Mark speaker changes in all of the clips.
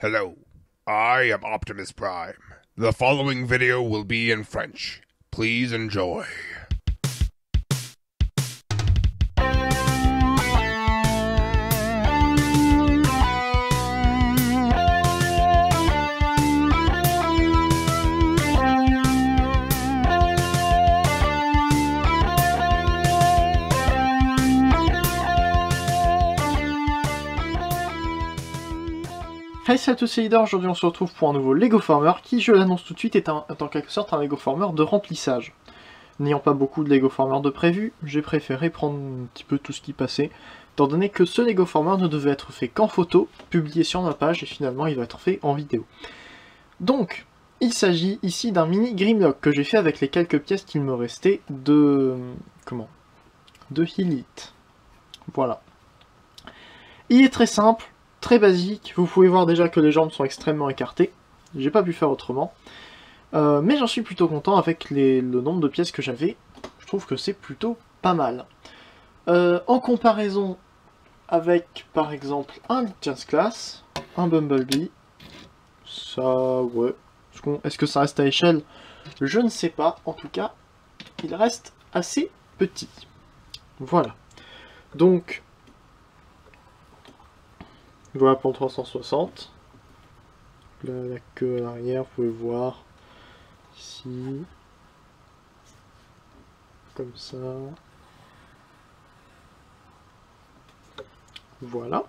Speaker 1: Hello, I am Optimus Prime. The following video will be in French. Please enjoy.
Speaker 2: Hey salut à tous, c'est Leader. Aujourd'hui on se retrouve pour un nouveau Lego Former qui, je l'annonce tout de suite, est en quelque sorte un Lego Former de remplissage. N'ayant pas beaucoup de Lego Former de prévu, j'ai préféré prendre un petit peu tout ce qui passait, étant donné que ce Lego Former ne devait être fait qu'en photo, publié sur ma page, et finalement il va être fait en vidéo. Donc, il s'agit ici d'un mini Grimlock que j'ai fait avec les quelques pièces qu'il me restait de... de Heelite. Voilà. Il est très simple. Très basique, vous pouvez voir déjà que les jambes sont extrêmement écartées, j'ai pas pu faire autrement, mais j'en suis plutôt content avec le nombre de pièces que j'avais, je trouve que c'est plutôt pas mal. En comparaison avec par exemple un Legends Class, un Bumblebee, ça ouais, est-ce que ça reste à échelle? Je ne sais pas, en tout cas, il reste assez petit. Voilà, donc... Voilà pour le 360. La queue à l'arrière, vous pouvez voir ici. Comme ça. Voilà.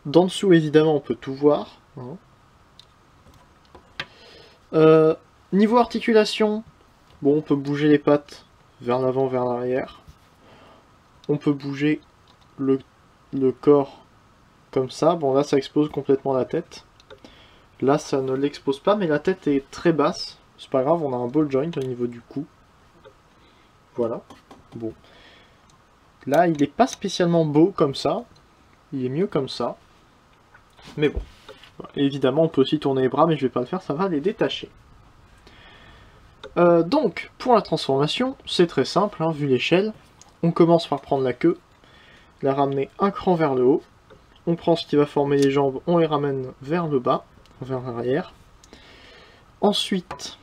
Speaker 2: D'en dessous, évidemment, on peut tout voir. Hein. Niveau articulation, bon, on peut bouger les pattes vers l'avant, vers l'arrière. On peut bouger le corps comme ça. Bon, là ça expose complètement la tête. Là ça ne l'expose pas, mais la tête est très basse. C'est pas grave, on a un ball joint au niveau du cou. Voilà. Bon. Là il n'est pas spécialement beau comme ça. Il est mieux comme ça. Mais bon. Évidemment on peut aussi tourner les bras, mais je vais pas le faire, ça va les détacher. Donc, pour la transformation, c'est très simple, hein, vu l'échelle. On commence par prendre la queue, la ramener un cran vers le haut. On prend ce qui va former les jambes, on les ramène vers le bas, vers l'arrière. Ensuite,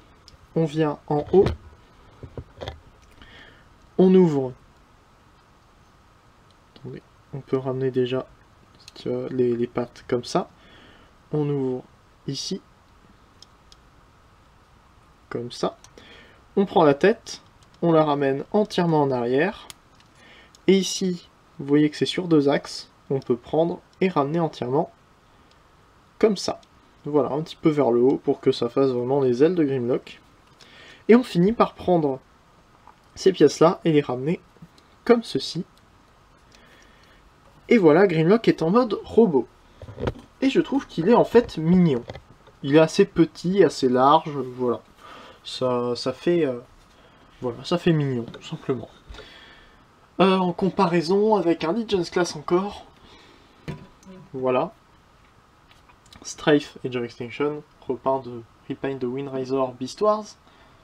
Speaker 2: on vient en haut. On ouvre. Attendez, on peut ramener déjà les pattes comme ça. On ouvre ici. Comme ça. On prend la tête, on la ramène entièrement en arrière. Et ici, vous voyez que c'est sur deux axes. On peut prendre et ramener entièrement comme ça. Voilà, un petit peu vers le haut pour que ça fasse vraiment les ailes de Grimlock. Et on finit par prendre ces pièces-là et les ramener comme ceci. Et voilà, Grimlock est en mode robot. Et je trouve qu'il est en fait mignon. Il est assez petit, assez large, voilà. Ça fait mignon, tout simplement. En comparaison avec un Legends Class encore, voilà. Strafe Edge of Extinction, repeint de Windrazor Beast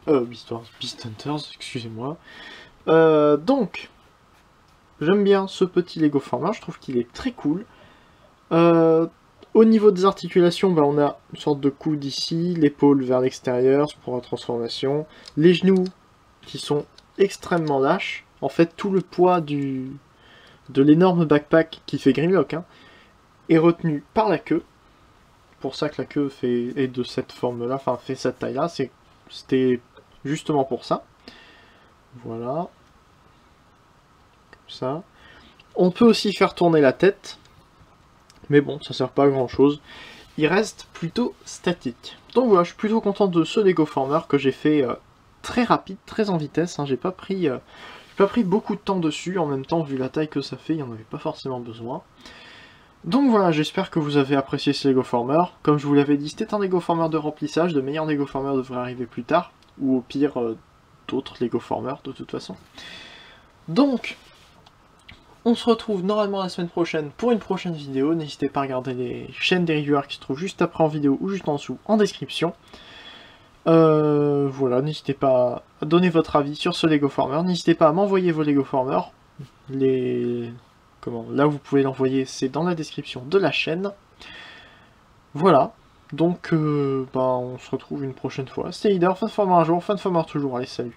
Speaker 2: Hunters, excusez-moi. Donc, j'aime bien ce petit Lego Former, je trouve qu'il est très cool. Au niveau des articulations, bah, on a une sorte de coude ici, l'épaule vers l'extérieur pour la transformation, les genoux qui sont extrêmement lâches. En fait, tout le poids de l'énorme backpack qui fait Grimlock, hein, est retenu par la queue. Pour ça que la queue est de cette forme-là, enfin fait cette taille-là, c'était justement pour ça. Voilà. Comme ça. On peut aussi faire tourner la tête, mais bon, ça sert pas à grand-chose. Il reste plutôt statique. Donc voilà, je suis plutôt content de ce Lego Former que j'ai fait très rapide, très en vitesse. Hein. J'ai pas pris beaucoup de temps dessus, en même temps, vu la taille que ça fait, il n'y en avait pas forcément besoin. Donc voilà, j'espère que vous avez apprécié ce Lego Former. Comme je vous l'avais dit, c'était un Lego Former de remplissage, de meilleurs Lego Former devraient arriver plus tard, ou au pire, d'autres Lego Former de toute façon. Donc, on se retrouve normalement la semaine prochaine pour une prochaine vidéo. N'hésitez pas à regarder les chaînes des reviewers qui se trouvent juste après en vidéo ou juste en dessous en description. Voilà, n'hésitez pas à donner votre avis sur ce Lego Former. N'hésitez pas à m'envoyer vos Lego Former. Là où vous pouvez l'envoyer, c'est dans la description de la chaîne. Voilà. Donc, on se retrouve une prochaine fois. C'était Leader, fin de format un jour, fin de format toujours. Allez, salut.